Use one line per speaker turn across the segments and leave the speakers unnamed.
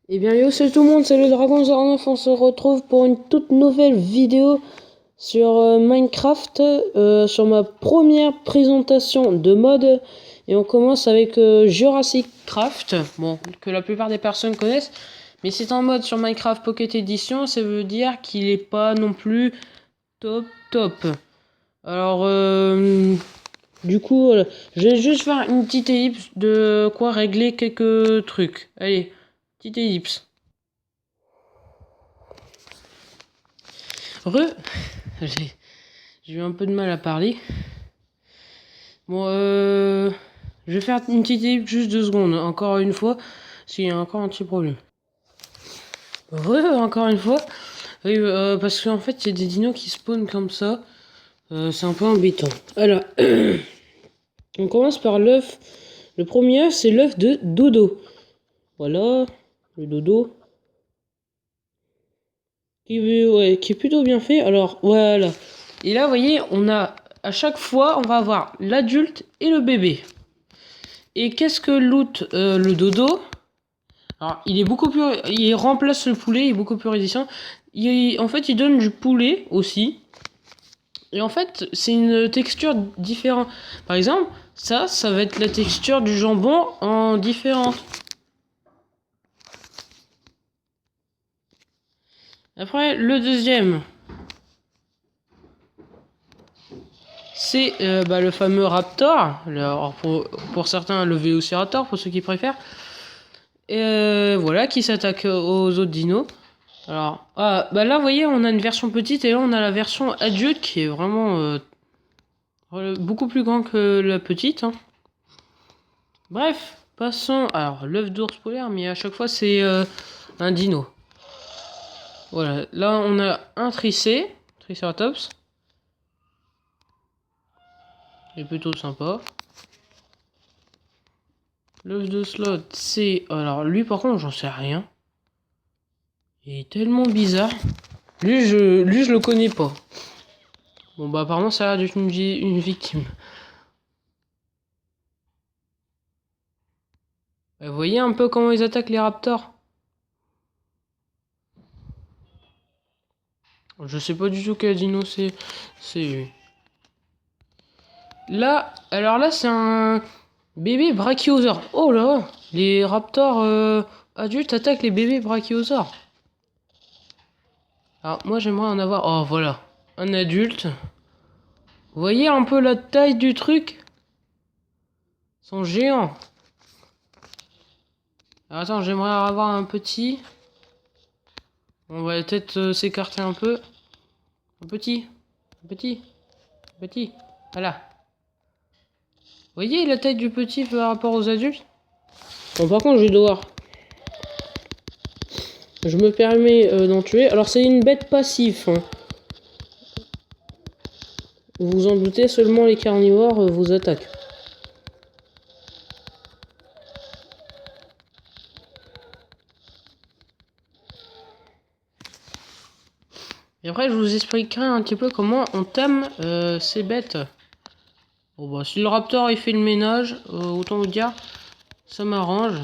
Eh bien yo salut tout le monde, c'est le Dragon 09, on se retrouve pour une toute nouvelle vidéo sur Minecraft, sur ma première présentation de mode. Et on commence avec Jurassic Craft, bon, que la plupart des personnes connaissent. Mais c'est un mode sur Minecraft Pocket Edition, ça veut dire qu'il est pas non plus top. Alors, du coup, je vais juste faire une petite ellipse de quoi régler quelques trucs. Allez, petite ellipse. J'ai eu un peu de mal à parler. Bon, je vais faire une petite ellipse juste 2 secondes. Encore une fois, s'il y a encore un petit problème. Encore une fois. Oui, parce qu'en fait, il y a des dinos qui spawnent comme ça. C'est un peu embêtant. Alors, on commence par l'œuf. Le premier œuf, c'est l'œuf de dodo. Voilà, le dodo. Qui est plutôt bien fait. Alors, voilà. Et là, vous voyez, on a, à chaque fois, on va avoir l'adulte et le bébé. Et qu'est-ce que loot le dodo? Alors, il est beaucoup plus, il remplace le poulet, il est beaucoup plus résistant. En fait, il donne du poulet aussi. Et en fait, c'est une texture différente. Par exemple, ça va être la texture du jambon en différente. Après, le deuxième, c'est le fameux Raptor. Alors, pour certains, le Vélociraptor, pour ceux qui préfèrent. Et voilà, qui s'attaque aux autres dinos. Alors, là, vous voyez, on a une version petite et là, on a la version adulte qui est vraiment beaucoup plus grand que la petite. Hein. Bref, passons. Alors, l'œuf d'ours polaire, mais à chaque fois, c'est un dino. Voilà, là, on a un Triceratops. Il est plutôt sympa. L'œuf de slot, c'est. Alors, lui, par contre, j'en sais rien. Il est tellement bizarre. Lui, je le connais pas. Bon, bah, apparemment, ça a l'air d'être une victime. Vous voyez un peu comment ils attaquent les raptors? Je sais pas du tout quel dino c'est lui. Là, alors là, c'est un bébé brachiosaure. Oh là, les raptors adultes attaquent les bébés brachiosaures. Alors, moi, j'aimerais en avoir. Oh, voilà, un adulte. Vous voyez un peu la taille du truc? Ils sont géants. Alors, attends, j'aimerais avoir un petit. On va peut-être s'écarter un peu. Un petit. Un petit. Un petit. Voilà. Vous voyez la taille du petit par rapport aux adultes? Bon, par contre, je vais devoir. Je me permets d'en tuer. Alors, c'est une bête passive. Hein. Vous vous en doutez, seulement les carnivores vous attaquent. Et après, je vous expliquerai un petit peu comment on tame ces bêtes. Bon, bah, si le raptor il fait le ménage, autant vous dire, ça m'arrange.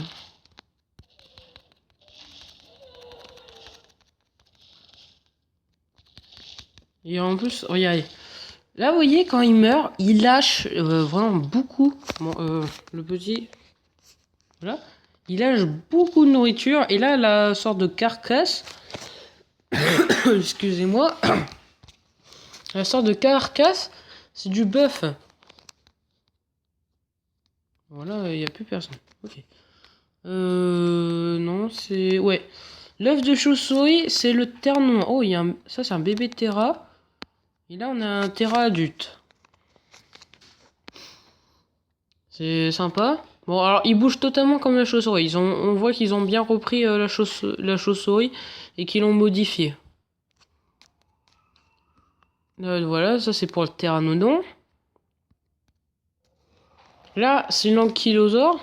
Et en plus, regardez. Là, vous voyez, quand il meurt, il lâche vraiment beaucoup. Bon, le petit. Voilà. Il lâche beaucoup de nourriture. Et là, la sorte de carcasse. Excusez-moi. La sorte de carcasse, c'est du bœuf. Voilà, il n'y a plus personne. Ok. Non, c'est. Ouais. L'œuf de chauve-souris, c'est le terme. Oh, il y a ça, c'est un bébé Terra. Et là, on a un Terra adulte. C'est sympa. Bon, alors, ils bougent totalement comme la chauve-souris. On voit qu'ils ont bien repris la chauve-souris et qu'ils l'ont modifié. Voilà, ça, c'est pour le Pteranodon. Là, c'est l'ankylosaure.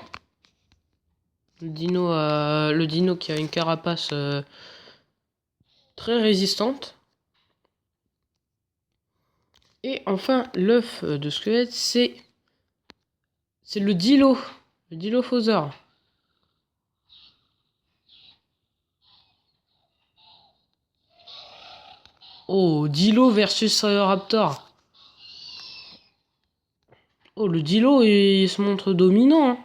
Le dino qui a une carapace très résistante. Et enfin, l'œuf de squelette, c'est le dilophosaure. Oh, Dilo versus Raptor. Oh, le Dilo, il se montre dominant. Hein.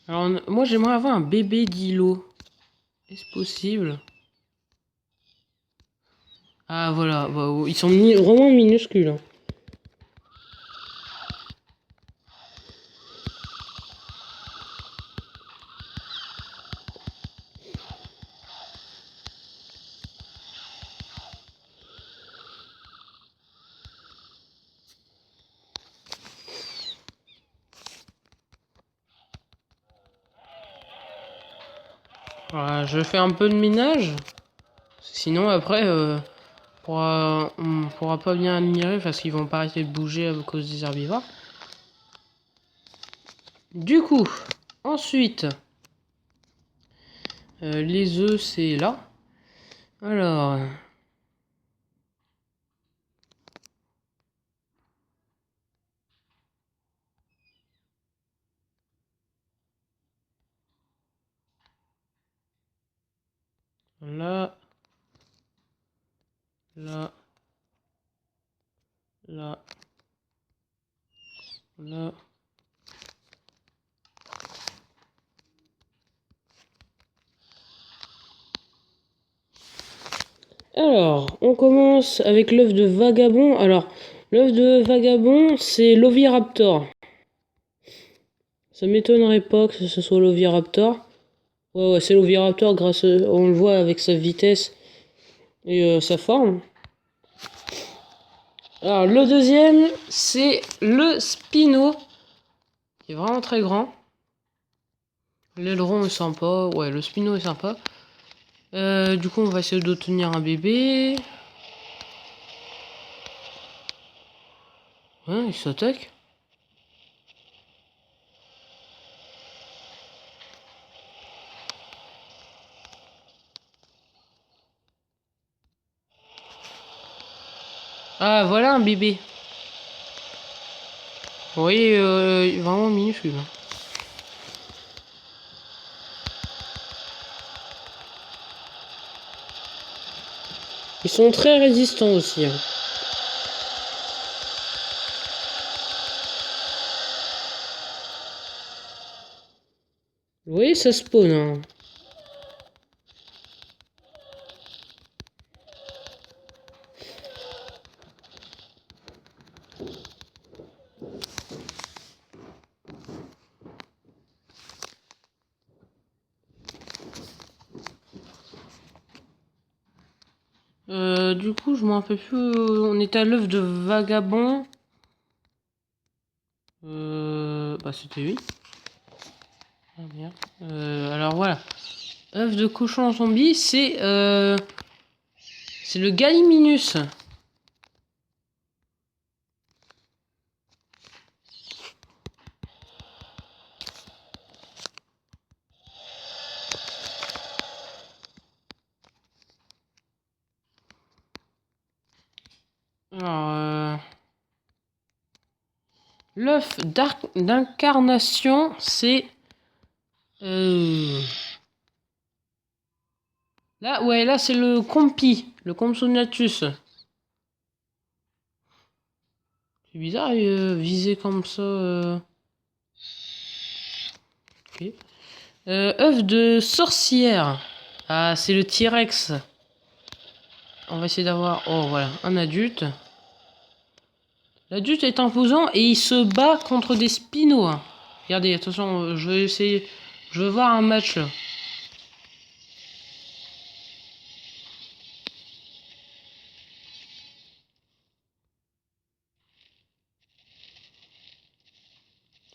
Alors, moi, j'aimerais avoir un bébé Dilo. Est-ce possible? Ah, voilà. Bah, ils sont vraiment minuscules. Hein. Voilà, je fais un peu de minage. Sinon, après, on pourra pas bien admirer parce qu'ils vont pas arrêter de bouger à cause des herbivores. Du coup, ensuite, les œufs, c'est là. Alors, là, là, là, là. Alors, on commence avec l'œuf de vagabond. Alors, l'œuf de vagabond, c'est l'oviraptor. Ça m'étonnerait pas que ce soit l'oviraptor. Ouais, c'est l'oviraptor on le voit avec sa vitesse et sa forme. Alors, le deuxième, c'est le Spino, qui est vraiment très grand. L'aileron est sympa. Ouais, le Spino est sympa. Du coup, on va essayer d'obtenir un bébé. Ouais, il s'attaque. Ah, voilà un bébé. Vous voyez, vraiment minuscule. Ils sont très résistants aussi. Hein. Vous voyez, ça spawn. Hein. Du coup, je m'en rappelle plus. On était à l'œuf de vagabond. Bah, c'était lui. Ah merde. Alors voilà. œuf de cochon zombie, c'est le Gallimimus. Alors, l'œuf d'incarnation, c'est là, ouais, là c'est le Compi, le Compsognathus. C'est bizarre, visé comme ça. Ok. œuf de sorcière. Ah, c'est le T-Rex. On va essayer d'avoir. Oh, voilà, un adulte. L'adulte est imposant et il se bat contre des spinos. Hein. Regardez, attention, je vais essayer. Je veux voir un match là.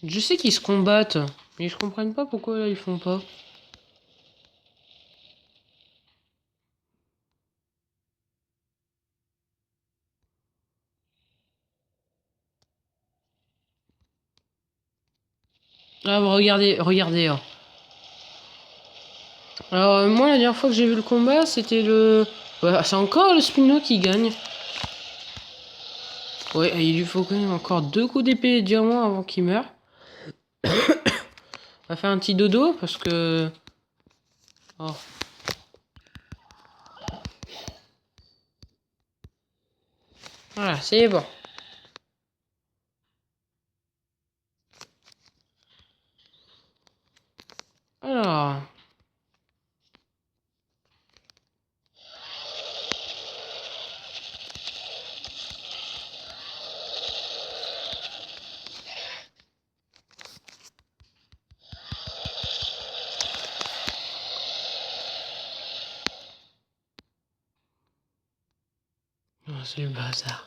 Je sais qu'ils se combattent, mais je comprends pas pourquoi là, ils font pas. Ah, bah, regardez, regardez. Hein. Alors, moi, la dernière fois que j'ai vu le combat, c'était le. Ouais, c'est encore le Spino qui gagne. Ouais, il lui faut quand même encore 2 coups d'épée et diamant avant qu'il meure. On va faire un petit dodo parce que... Oh. Voilà, c'est bon. Alors... Oh, c'est le bazar.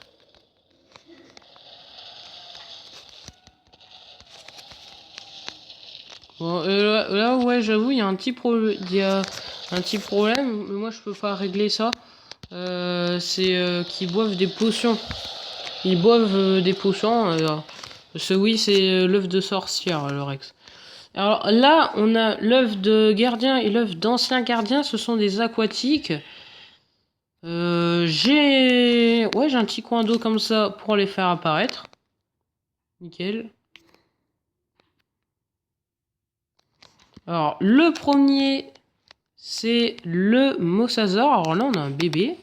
Bon, là, ouais, j'avoue, il y a un petit problème. Il y a un petit problème, mais moi je peux pas régler ça. C'est qu'ils boivent des potions. Ils boivent des potions. Ce oui, c'est l'œuf de sorcière, le Rex. Alors là, on a l'œuf de gardien et l'œuf d'ancien gardien. Ce sont des aquatiques. J'ai un petit coin d'eau comme ça pour les faire apparaître. Nickel. Alors, le premier, c'est le mosasaur. Alors là, on a un bébé.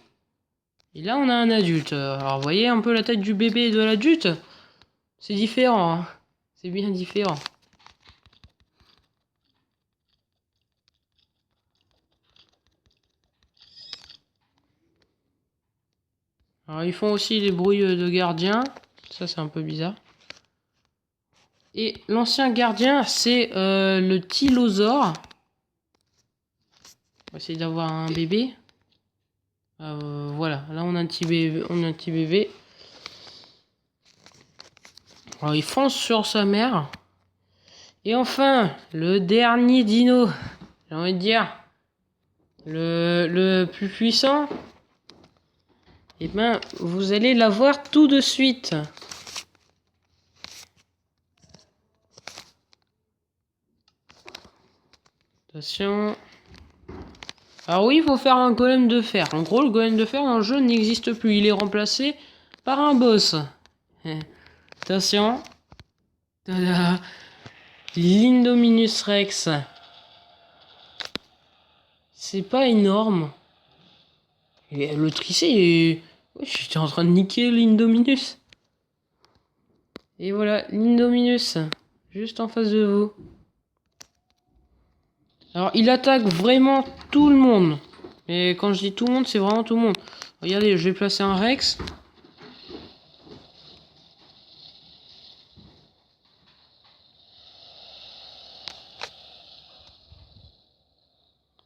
Et là, on a un adulte. Alors, vous voyez un peu la tête du bébé et de l'adulte? C'est différent. Hein. C'est bien différent. Alors, ils font aussi les bruits de gardien. Ça, c'est un peu bizarre. Et l'ancien gardien, c'est le tylosaure. On va essayer d'avoir un bébé. Voilà, là on a un petit bébé. Alors il fonce sur sa mère. Et enfin, le dernier dino. J'ai envie de dire. Le plus puissant. Et ben, vous allez l'avoir tout de suite. Attention. Alors oui, il faut faire un golem de fer. En gros, le golem de fer dans le jeu n'existe plus. Il est remplacé par un boss. Attention. Tada. L'Indominus Rex. C'est pas énorme. Et le tricé, j'étais en train de niquer l'Indominus. Et voilà, l'Indominus. Juste en face de vous. Alors, il attaque vraiment tout le monde. Et quand je dis tout le monde, c'est vraiment tout le monde. Regardez, je vais placer un Rex.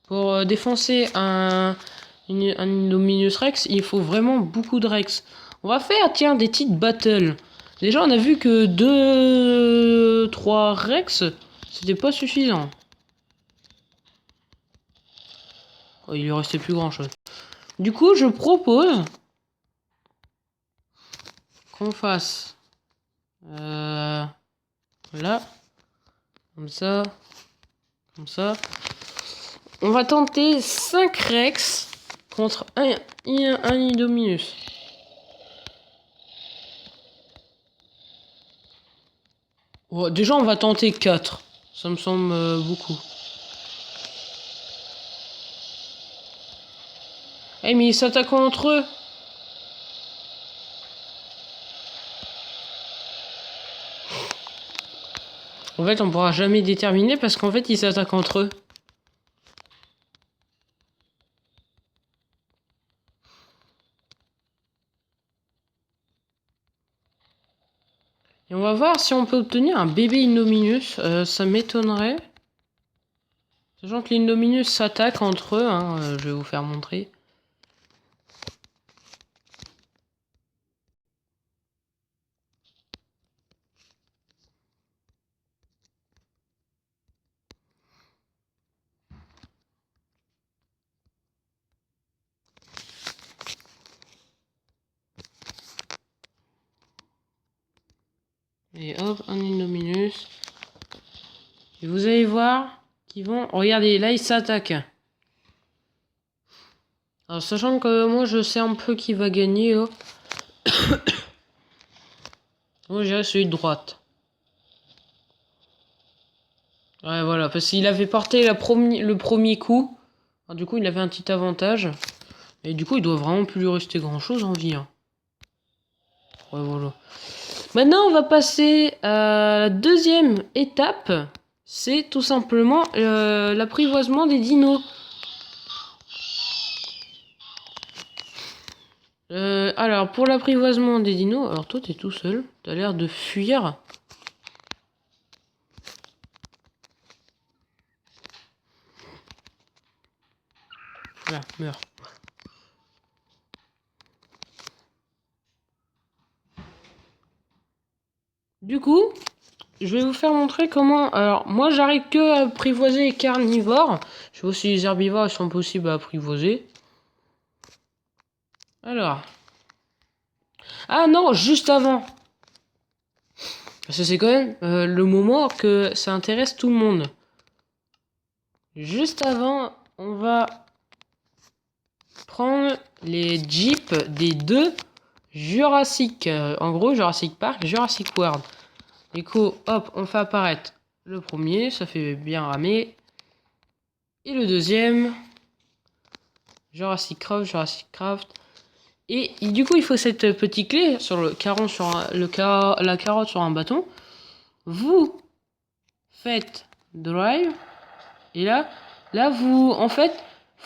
Pour défoncer un Indominus Rex, il faut vraiment beaucoup de Rex. On va faire, tiens, des petites battles. Déjà, on a vu que 2-3 Rex, c'était pas suffisant. Oh, il lui restait plus grand chose. Du coup, je propose qu'on fasse là, comme ça, comme ça. On va tenter 5 Rex contre un Indominus. Oh, déjà, on va tenter 4. Ça me semble beaucoup. Eh, mais ils s'attaquent entre eux. En fait, on pourra jamais déterminer parce qu'en fait, ils s'attaquent entre eux. Et on va voir si on peut obtenir un bébé Indominus. Ça m'étonnerait. Sachant que les Indominus s'attaquent entre eux. Hein, je vais vous faire montrer. Et hop, un Indominus. Et vous allez voir qu'ils vont... Regardez, là, ils s'attaquent. Alors, sachant que moi, je sais un peu qui va gagner. Oh. Moi, je dirais celui de droite. Ouais, voilà, parce qu'il avait porté le premier coup. Alors, du coup, il avait un petit avantage. Et du coup, il doit vraiment plus lui rester grand-chose en vie, hein. Ouais, voilà. Maintenant, on va passer à la deuxième étape. C'est tout simplement l'apprivoisement des dinos. Alors, pour l'apprivoisement des dinos, alors toi, t'es tout seul. T'as l'air de fuir. Voilà, meurs. Du coup, je vais vous faire montrer comment... Alors, moi, j'arrive que à apprivoiser les carnivores. Je sais aussi les herbivores, ils sont possibles à apprivoiser. Alors... Ah non, juste avant. Parce que c'est quand même le moment que ça intéresse tout le monde. Juste avant, on va prendre les jeeps des deux Jurassic. En gros, Jurassic Park, Jurassic World. Du coup, hop, on fait apparaître le premier, ça fait bien ramer. Et le deuxième, Jurassic Craft, Jurassic Craft. Et du coup, il faut cette petite clé sur le caron, sur la carotte sur un bâton. Vous faites drive. Et là, vous, en fait,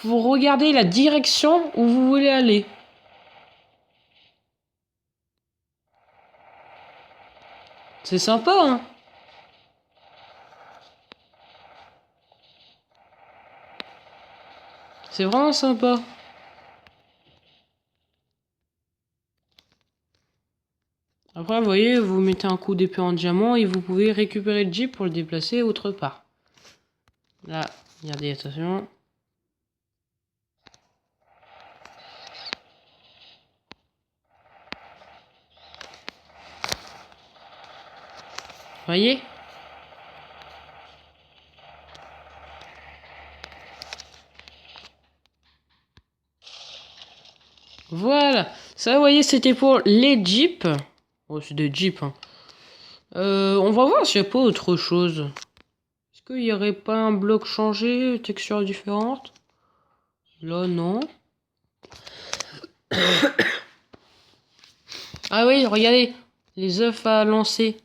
vous regardez la direction où vous voulez aller. C'est sympa, hein? C'est vraiment sympa. Après, vous voyez, vous mettez un coup d'épée en diamant et vous pouvez récupérer le jeep pour le déplacer autre part. Là, regardez, attention. Voyez? Voilà. Ça, vous voyez, c'était pour les jeeps. Oh, c'est des jeeps, hein. On va voir s'il n'y a pas autre chose. Est-ce qu'il n'y aurait pas un bloc changé, texture différente? Là, non. Ah oui, regardez, les œufs à lancer.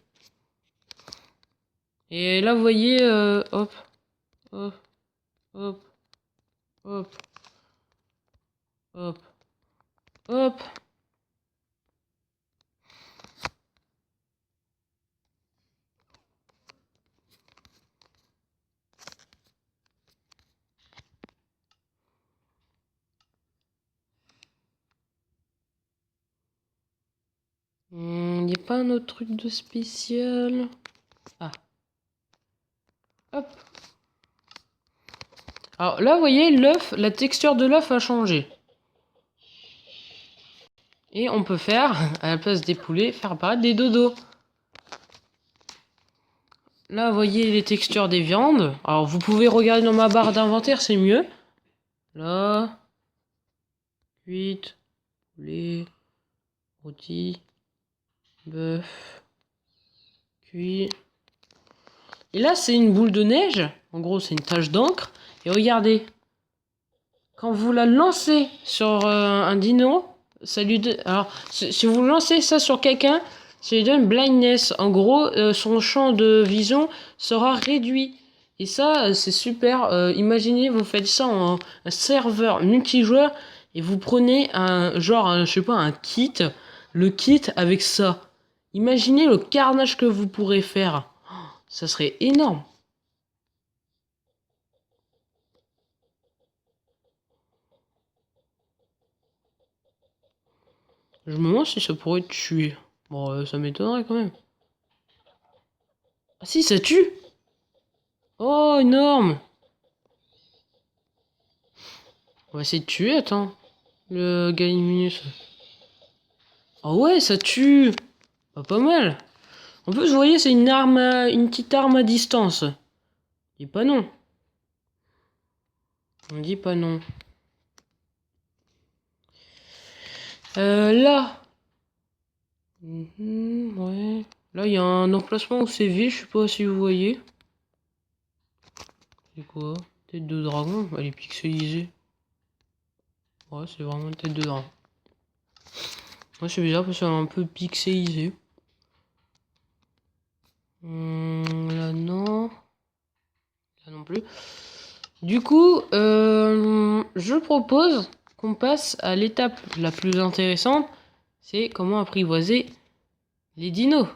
Et là, vous voyez, hop, hop, hop, hop, hop, hop. Il n'y a pas un autre truc de spécial. Ah, hop. Alors là, vous voyez, l'œuf, la texture de l'œuf a changé. Et on peut faire, à la place des poulets, faire apparaître des dodos. Là, vous voyez les textures des viandes. Alors, vous pouvez regarder dans ma barre d'inventaire, c'est mieux. Là, cuite, poulet, rôti, bœuf, cuit. Et là, c'est une boule de neige. En gros, c'est une tache d'encre. Et regardez, quand vous la lancez sur un dino, ça lui donne... Alors, si vous lancez ça sur quelqu'un, ça lui donne blindness. En gros, son champ de vision sera réduit. Et ça, c'est super. Imaginez, vous faites ça en un serveur multijoueur et vous prenez un genre, je sais pas, un kit. Le kit avec ça. Imaginez le carnage que vous pourrez faire. Oh, ça serait énorme. Je me demande si ça pourrait tuer. Bon, ça m'étonnerait quand même. Ah si, ça tue! Oh, énorme! On va essayer de tuer, attends. Le Gallimimus. Ah ouais, ça tue! Ah, pas mal. En plus, vous voyez, c'est une arme, une petite arme à distance. Dis pas non. On dit pas non. Là. Ouais. Là, il y a un emplacement où c'est vide, je sais pas si vous voyez. C'est quoi? Tête de dragon? Elle est pixelisée. Ouais, c'est vraiment une tête de dragon. Ouais, c'est bizarre parce qu'elle est un peu pixelisée. Là, non. Là non plus. Du coup, je propose qu'on passe à l'étape la plus intéressante. C'est comment apprivoiser les dinos.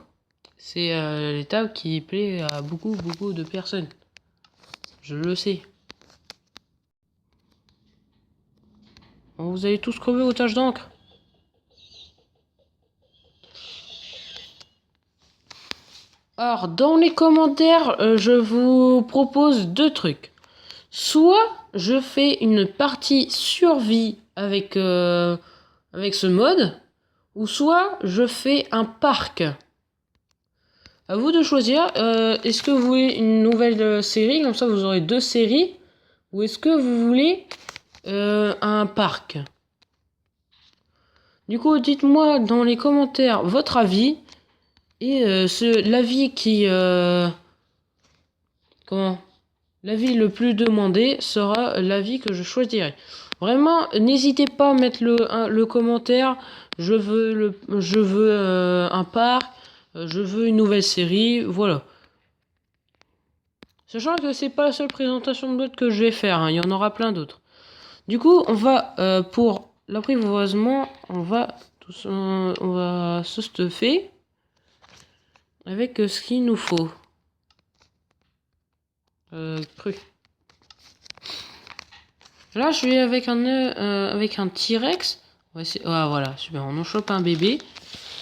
C'est l'étape qui plaît à beaucoup de personnes. Je le sais. Bon, vous allez tous crever aux taches d'encre. Alors, dans les commentaires, je vous propose deux trucs. Soit je fais une partie survie avec, avec ce mode, ou soit je fais un parc. À vous de choisir. Est-ce que vous voulez une nouvelle série, comme ça vous aurez deux séries, ou est-ce que vous voulez un parc? Du coup, dites-moi dans les commentaires votre avis. Et l'avis qui... comment? L'avis le plus demandé sera l'avis que je choisirai. Vraiment, n'hésitez pas à mettre le commentaire. Je veux un parc. Je veux une nouvelle série. Voilà. Sachant que c'est pas la seule présentation de mode que je vais faire. Hein, il y en aura plein d'autres. Du coup, on va pour l'apprivoisement, on va se stuffer avec ce qu'il nous faut. Cru. Là, je vais avec un T-Rex. Ah, voilà, super. On en chope un bébé.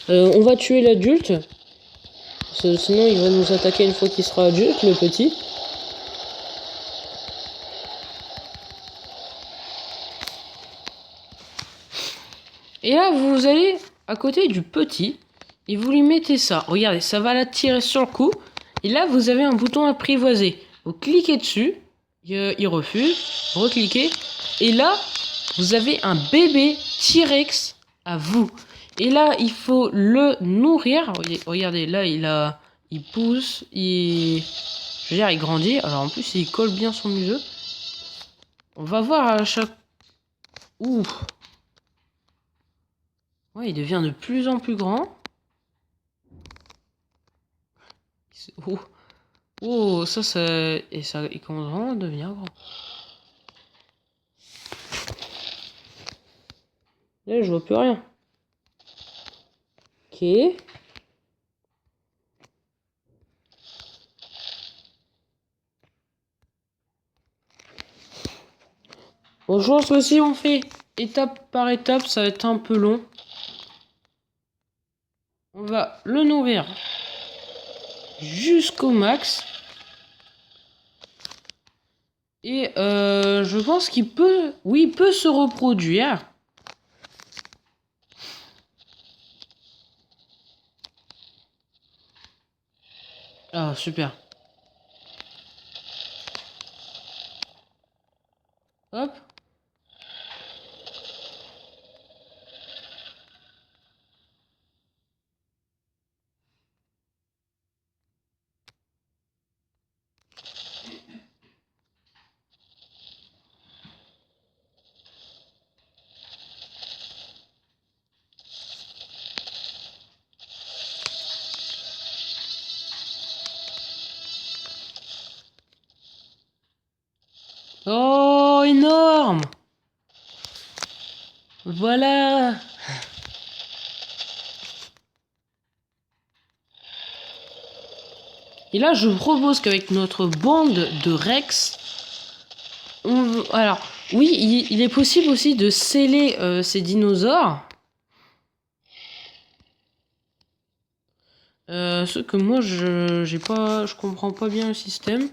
On va tuer l'adulte. Sinon, il va nous attaquer une fois qu'il sera adulte, le petit. Et là, vous allez à côté du petit. Et vous lui mettez ça. Regardez, ça va l'attirer sur le coup. Et là, vous avez un bouton apprivoiser. Vous cliquez dessus. Il refuse. Recliquez. Et là, vous avez un bébé T-Rex à vous. Et là, il faut le nourrir. Regardez, là, il pousse. Je veux dire, il grandit. Alors, en plus, il colle bien son museau. On va voir à chaque... Ouh. Ouais, il devient de plus en plus grand. Oh. Oh, et ça, il commence vraiment à devenir grand. Là, je vois plus rien. Ok. Bon, je pense que si on fait étape par étape, ça va être un peu long. On va le nourrir jusqu'au max. Et je pense qu'il peut... Oui, il peut se reproduire. Ah, super. Hop. Oh, énorme! Voilà! Et là, je propose qu'avec notre bande de Rex, alors, oui, il est possible aussi de sceller ces dinosaures. Ce que moi, je comprends pas bien le système.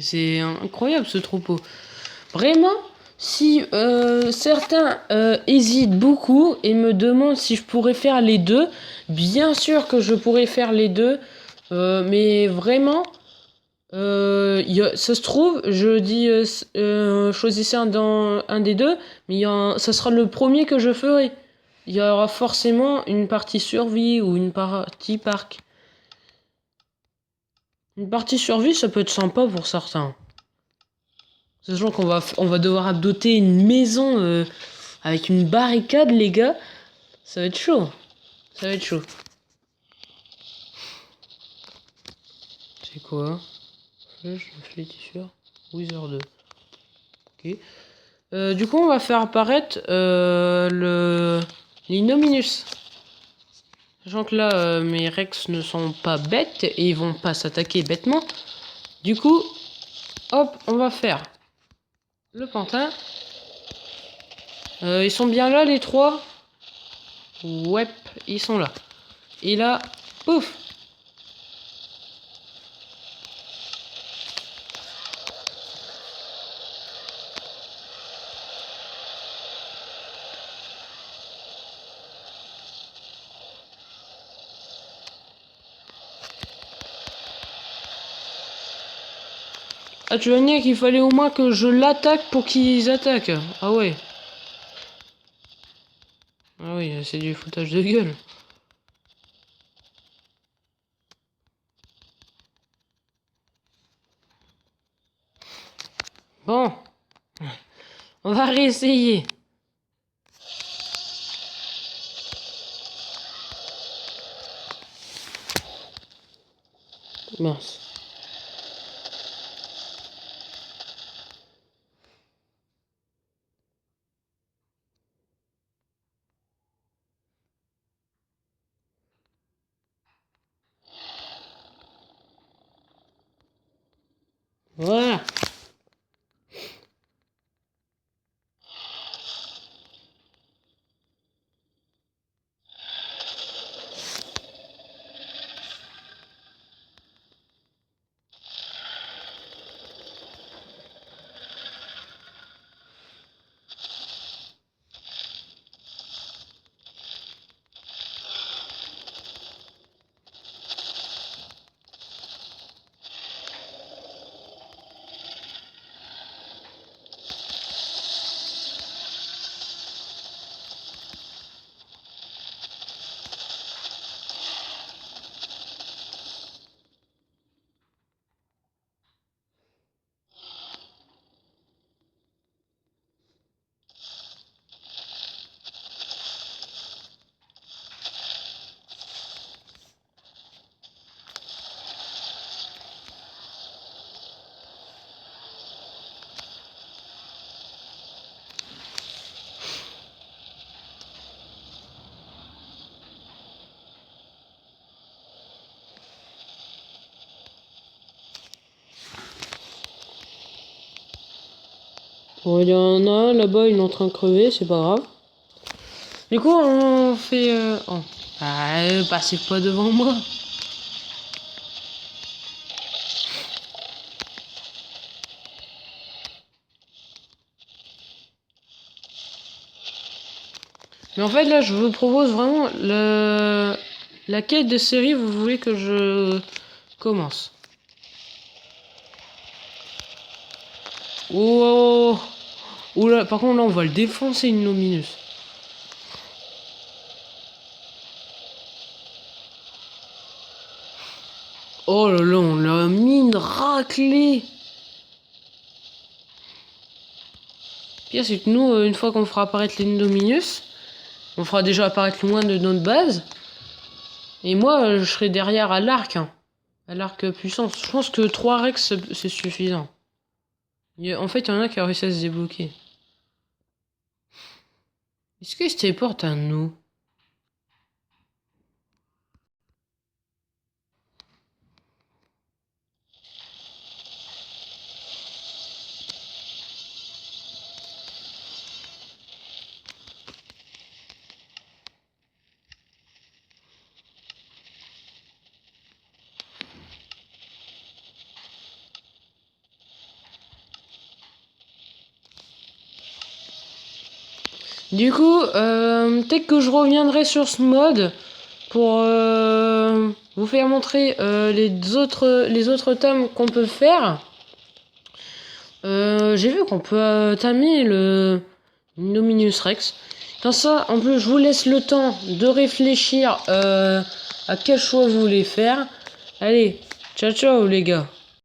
C'est incroyable ce troupeau. Vraiment, si certains hésitent beaucoup et me demandent si je pourrais faire les deux, bien sûr que je pourrais faire les deux. Mais vraiment, Ça se trouve, je dis choisissez un des deux, mais ça sera le premier que je ferai. Il y aura forcément une partie survie ou une partie parc. Une partie survie, ça peut être sympa pour certains. Sachant on va devoir doter une maison avec une barricade, les gars. Ça va être chaud. Ça va être chaud. C'est quoi? Flèche, flétissure, Wither 2. Ok. Du coup, on va faire apparaître l'Innominus. Sachant que là, mes Rex ne sont pas bêtes et ils vont pas s'attaquer bêtement. Du coup, hop, on va faire le pantin. Ils sont bien là, les trois? Ouais, ils sont là. Et là, pouf! Ah, tu vas me dire qu'il fallait au moins que je l'attaque pour qu'ils attaquent. Ah ouais. Ah oui, c'est du foutage de gueule. Bon. On va réessayer. Mince. Voilà. Bon, il y en a un là-bas, il est en train de crever, c'est pas grave. Du coup, on fait... Oh. Ah, passez pas devant moi. Mais en fait, là, je vous propose vraiment la quête de série, vous voulez que je commence. Oh, oh là, par contre, là, on va le défoncer, une Luminus. Oh là là, on l'a mis une raclée. Pire, c'est que nous, une fois qu'on fera apparaître l'Indominus, on fera déjà apparaître loin de notre base. Et moi, je serai derrière à l'arc. Hein. À l'arc puissance. Je pense que 3 Rex, c'est suffisant. En fait, il y en a qui a réussi à se débloquer. Est-ce qu'il se téléporte à nous? Du coup, peut-être que je reviendrai sur ce mode pour vous faire montrer les autres tomes qu'on peut faire. J'ai vu qu'on peut tamer le Nominus Rex. Comme ça, en plus, je vous laisse le temps de réfléchir à quel choix vous voulez faire. Allez, ciao ciao les gars.